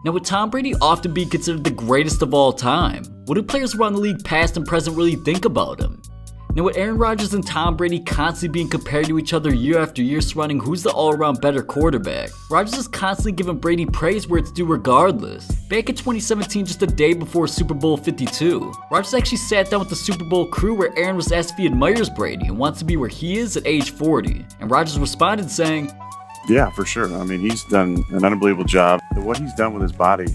Now, with Tom Brady often being considered the greatest of all time, what do players around the league past and present really think about him? Now, with Aaron Rodgers and Tom Brady constantly being compared to each other year after year surrounding who's the all-around better quarterback, Rodgers is constantly giving Brady praise where it's due regardless. Back in 2017, just a day before Super Bowl 52, Rodgers actually sat down with the Super Bowl crew where Aaron was asked if he admires Brady and wants to be where he is at age 40, and Rodgers responded saying, "Yeah, for sure. I mean, he's done an unbelievable job. What he's done with his body,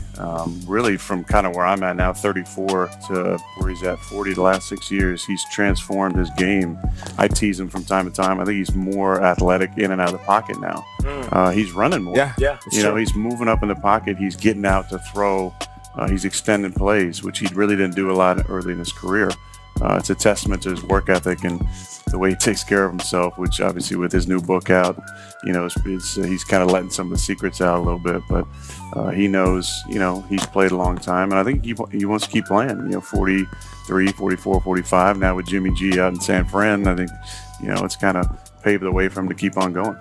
really from kind of where I'm at now, 34, to where he's at 40 the last 6 years, he's transformed his game. I tease him from time to time. I think he's more athletic in and out of the pocket now. He's running more. Yeah. He's moving up in the pocket. He's getting out to throw. He's extending plays, which he really didn't do a lot early in his career. It's a testament to his work ethic and the way he takes care of himself, which obviously with his new book out, he's kind of letting some of the secrets out a little bit, but he knows, he's played a long time, and I think he wants to keep playing, 43, 44, 45, now with Jimmy G out in San Fran. I think, it's kind of paved the way for him to keep on going.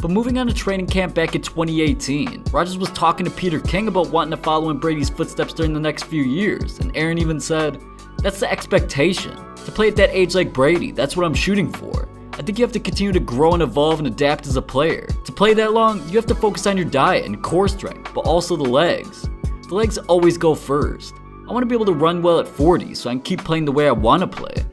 But moving on to training camp back in 2018, Rodgers was talking to Peter King about wanting to follow in Brady's footsteps during the next few years, and Aaron even said, "That's the expectation. To play at that age like Brady, that's what I'm shooting for. I think you have to continue to grow and evolve and adapt as a player. To play that long, you have to focus on your diet and core strength, but also the legs. The legs always go first. I want to be able to run well at 40 so I can keep playing the way I want to play."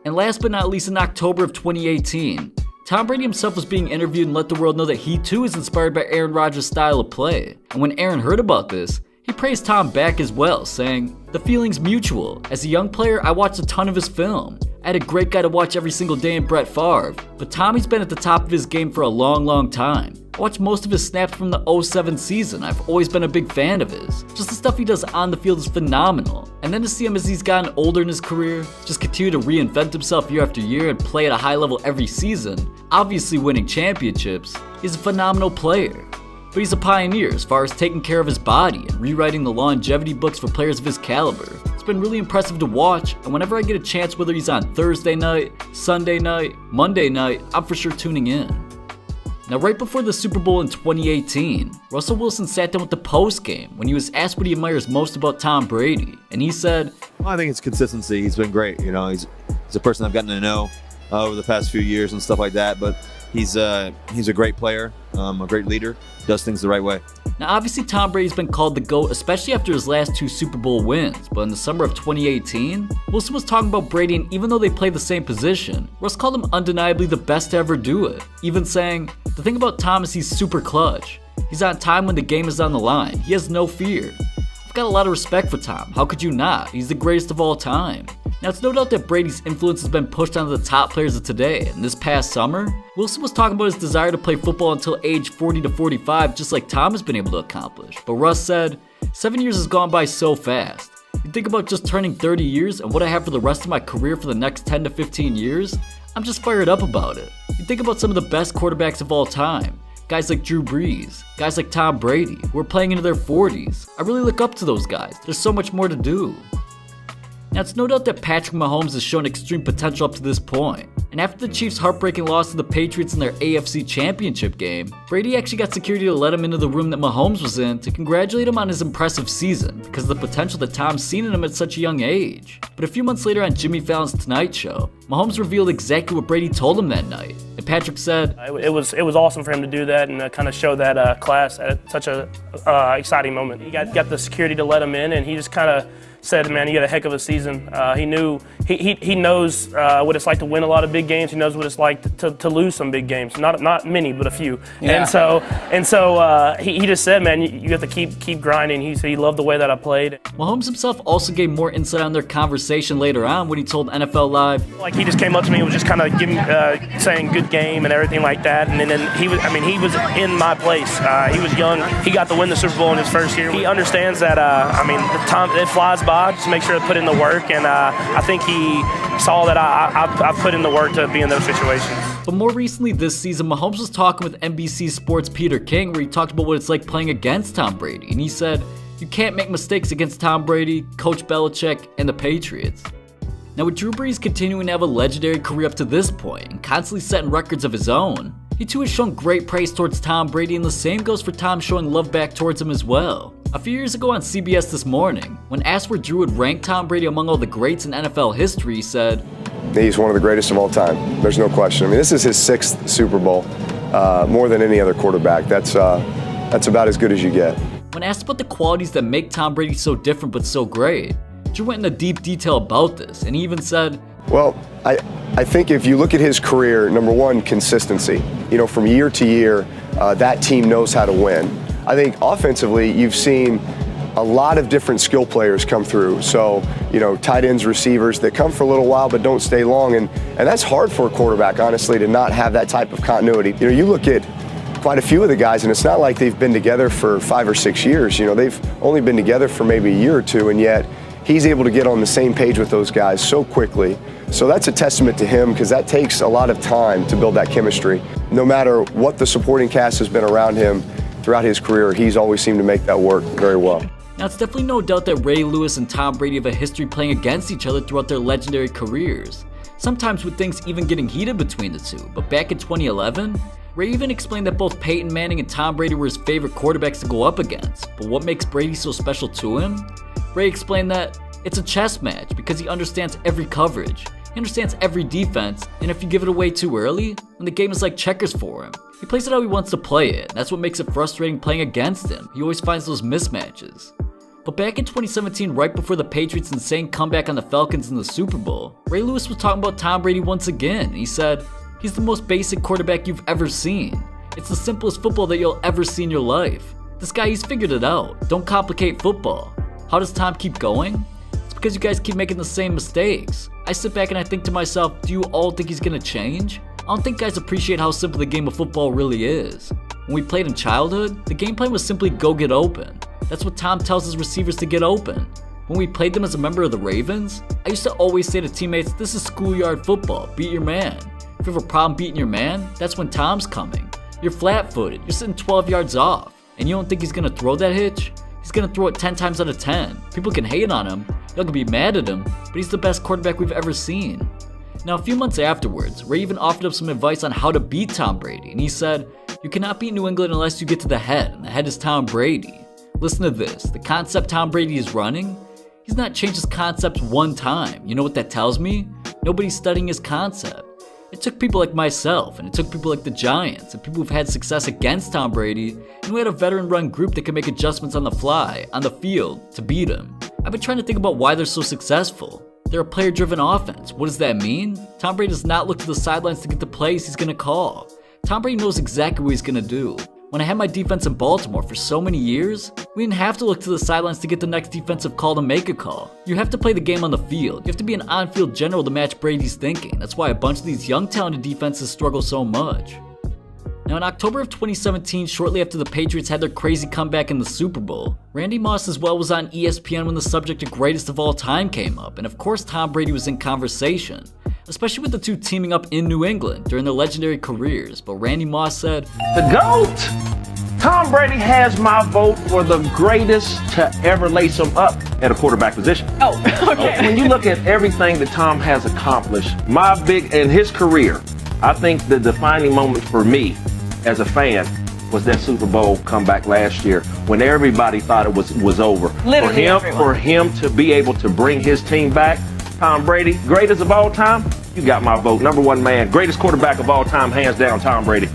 And last but not least, in October of 2018, Tom Brady himself was being interviewed and let the world know that he too is inspired by Aaron Rodgers' style of play. And when Aaron heard about this, he praised Tom back as well, saying, "The feeling's mutual. As a young player, I watched a ton of his film. I had a great guy to watch every single day in Brett Favre, but Tommy's been at the top of his game for a long time. I watched most of his snaps from the 07 season. I've always been a big fan of his. Just the stuff he does on the field is phenomenal. And then to see him as he's gotten older in his career, just continue to reinvent himself year after year and play at a high level every season, obviously winning championships, he's a phenomenal player. But he's a pioneer as far as taking care of his body and rewriting the longevity books for players of his caliber. It's been really impressive to watch, and whenever I get a chance, whether he's on Thursday night, Sunday night, Monday night, I'm for sure tuning in." Now, right before the Super Bowl in 2018, Russell Wilson sat down with the post-game when he was asked what he admires most about Tom Brady, and he said, "Well, I think it's consistency. He's been great. He's a person I've gotten to know over the past few years and stuff like that, but he's a great player, a great leader, does things the right way." Now, obviously, Tom Brady's been called the GOAT, especially after his last 2 Super Bowl wins, but in the summer of 2018, Wilson was talking about Brady, and even though they play the same position, Russ called him undeniably the best to ever do it, even saying, "The thing about Tom is he's super clutch. He's on time when the game is on the line. He has no fear. I've got a lot of respect for Tom. How could you not? He's the greatest of all time." Now, it's no doubt that Brady's influence has been pushed onto the top players of today, and this past summer, Wilson was talking about his desire to play football until age 40 to 45, just like Tom has been able to accomplish. But Russ said, "7 years has gone by so fast. You think about just turning 30 years and what I have for the rest of my career for the next 10 to 15 years, I'm just fired up about it. You think about some of the best quarterbacks of all time, guys like Drew Brees, guys like Tom Brady, who are playing into their 40s. I really look up to those guys. There's so much more to do." Now, it's no doubt that Patrick Mahomes has shown extreme potential up to this point. And after the Chiefs' heartbreaking loss to the Patriots in their AFC Championship game, Brady actually got security to let him into the room that Mahomes was in to congratulate him on his impressive season because of the potential that Tom's seen in him at such a young age. But a few months later on Jimmy Fallon's Tonight Show, Mahomes revealed exactly what Brady told him that night. And Patrick said, It was awesome for him to do that and kind of show that class at such a exciting moment. He got the security to let him in, and he just kind of said, "Man, you had a heck of a season." He knows what it's like to win a lot of big games. He knows what it's like to lose some big games. Not many, but a few. Yeah. And so he just said, "Man, you have to keep grinding." He said he loved the way that I played. Mahomes himself also gave more insight on their conversation later on when he told NFL Live, Like, he just came up to me and was just kind of saying good game and everything like that. And then he was in my place. He was young. He got to win the Super Bowl in his first year. He understands that. The time it flies by. Just make sure to put in the work, and I think he saw that I put in the work to be in those situations. But more recently this season, Mahomes was talking with NBC Sports' Peter King, where he talked about what it's like playing against Tom Brady, and he said, "You can't make mistakes against Tom Brady, Coach Belichick, and the Patriots." Now, with Drew Brees continuing to have a legendary career up to this point and constantly setting records of his own, He too has shown great praise towards Tom Brady, and the same goes for Tom showing love back towards him as well. A few years ago on CBS This Morning, when asked where Drew would rank Tom Brady among all the greats in NFL history, he said, "He's one of the greatest of all time. There's no question. I mean, this is his 6th Super Bowl, more than any other quarterback. That's about as good as you get." When asked about the qualities that make Tom Brady so different but so great, Drew went into deep detail about this, and he even said, "Well, I think if you look at his career, number one, consistency. You know, from year to year, that team knows how to win. I think offensively, you've seen a lot of different skill players come through. So, you know, tight ends, receivers that come for a little while but don't stay long. And that's hard for a quarterback, honestly, to not have that type of continuity. You know, you look at quite a few of the guys, and it's not like they've been together for 5 or 6 years. You know, they've only been together for maybe a year or two, and yet he's able to get on the same page with those guys so quickly. So that's a testament to him, because that takes a lot of time to build that chemistry. No matter what the supporting cast has been around him throughout his career, he's always seemed to make that work very well. Now, it's definitely no doubt that Ray Lewis and Tom Brady have a history playing against each other throughout their legendary careers, sometimes with things even getting heated between the two. But back in 2011, Ray even explained that both Peyton Manning and Tom Brady were his favorite quarterbacks to go up against. But what makes Brady so special to him? Ray explained that it's a chess match because he understands every coverage. He understands every defense, and if you give it away too early, then the game is like checkers for him. He plays it how he wants to play it, and that's what makes it frustrating playing against him. He always finds those mismatches. But back in 2017, right before the Patriots' insane comeback on the Falcons in the Super Bowl, Ray Lewis was talking about Tom Brady once again, and he said, "He's the most basic quarterback you've ever seen. It's the simplest football that you'll ever see in your life. This guy, he's figured it out. Don't complicate football." How does Tom keep going? It's because you guys keep making the same mistakes. I sit back and I think to myself, do you all think he's gonna change? I don't think guys appreciate how simple the game of football really is. When we played in childhood, the game plan was simply go get open. That's what Tom tells his receivers to get open. When we played them as a member of the Ravens, I used to always say to teammates, this is schoolyard football, beat your man. If you have a problem beating your man, that's when Tom's coming. You're flat-footed, you're sitting 12 yards off, and you don't think he's gonna throw that hitch? He's gonna throw it 10 times out of 10. People can hate on him, y'all can be mad at him, but he's the best quarterback we've ever seen. Now, a few months afterwards, Ray even offered up some advice on how to beat Tom Brady, and he said, "You cannot beat New England unless you get to the head, and the head is Tom Brady." Listen to this, the concept Tom Brady is running, he's not changed his concept one time. You know what that tells me? Nobody's studying his concept. It took people like myself, and it took people like the Giants, and people who've had success against Tom Brady, and we had a veteran-run group that could make adjustments on the fly, on the field, to beat him. I've been trying to think about why they're so successful. They're a player-driven offense. What does that mean? Tom Brady does not look to the sidelines to get the plays he's going to call. Tom Brady knows exactly what he's going to do. When I had my defense in Baltimore for so many years, we didn't have to look to the sidelines to get the next defensive call to make a call. You have to play the game on the field. You have to be an on-field general to match Brady's thinking. That's why a bunch of these young talented defenses struggle so much. Now, in October of 2017, shortly after the Patriots had their crazy comeback in the Super Bowl, Randy Moss as well was on ESPN when the subject of greatest of all time came up, and of course Tom Brady was in conversation, especially with the two teaming up in New England during their legendary careers. But Randy Moss said, "The GOAT! Tom Brady has my vote for the greatest to ever lace him up at a quarterback position." Oh, okay. When you look at everything that Tom has accomplished, in his career, I think the defining moment for me as a fan was that Super Bowl comeback last year when everybody thought it was over. Literally For him to be able to bring his team back, Tom Brady, greatest of all time, you got my vote. Number one man, greatest quarterback of all time, hands down, Tom Brady.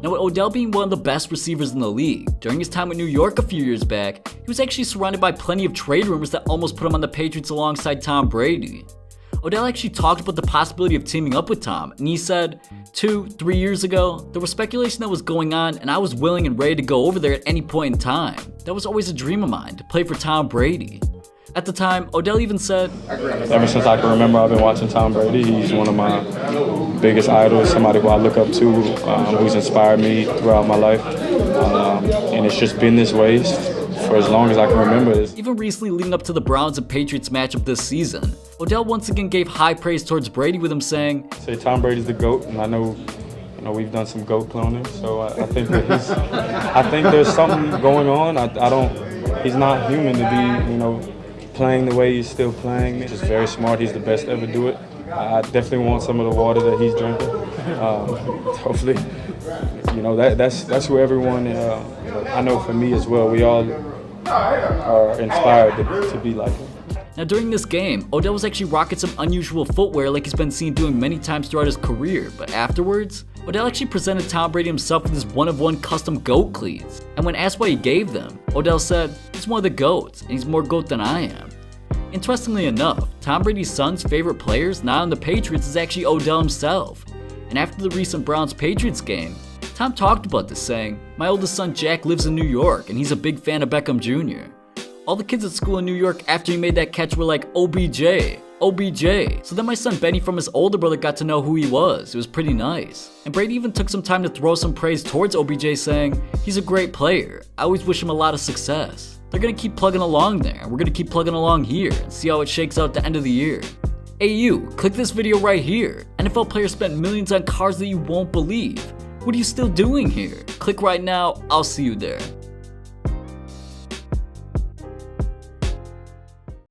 Now, with Odell being one of the best receivers in the league, during his time with New York a few years back, he was actually surrounded by plenty of trade rumors that almost put him on the Patriots alongside Tom Brady. Odell actually talked about the possibility of teaming up with Tom, and he said, 2-3 years ago, there was speculation that was going on, and I was willing and ready to go over there at any point in time. That was always a dream of mine, to play for Tom Brady. At the time, Odell even said, "Ever since I can remember, I've been watching Tom Brady. He's one of my biggest idols, somebody who I look up to, who's inspired me throughout my life. And it's just been this way for as long as I can remember." Even recently leading up to the Browns and Patriots matchup this season, Odell once again gave high praise towards Brady with him saying, "Say Tom Brady's the GOAT, and I know we've done some GOAT cloning, so I think that I think there's something going on. He's not human to be, playing the way he's still playing. He's just very smart. He's the best to ever do it. I definitely want some of the water that he's drinking. you know, that's who everyone, I know for me as well, we all are inspired to be like him. Now during this game, Odell was actually rocking some unusual footwear like he's been seen doing many times throughout his career, but afterwards, Odell actually presented Tom Brady himself with his one-of-one custom GOAT cleats. And when asked why he gave them, Odell said, "He's one of the GOATs, and he's more GOAT than I am." Interestingly enough, Tom Brady's son's favorite players now on the Patriots is actually Odell himself. And after the recent Browns-Patriots game, Tom talked about this, saying, "My oldest son Jack lives in New York, and he's a big fan of Beckham Jr. All the kids at school in New York after he made that catch were like, OBJ, OBJ. So then my son Benny from his older brother got to know who he was. It was pretty nice." And Brady even took some time to throw some praise towards OBJ, saying, "He's a great player. I always wish him a lot of success. They're gonna keep plugging along there, and we're gonna keep plugging along here and see how it shakes out at the end of the year." Hey you, click this video right here. NFL players spent millions on cars that you won't believe. What are you still doing here? Click right now, I'll see you there.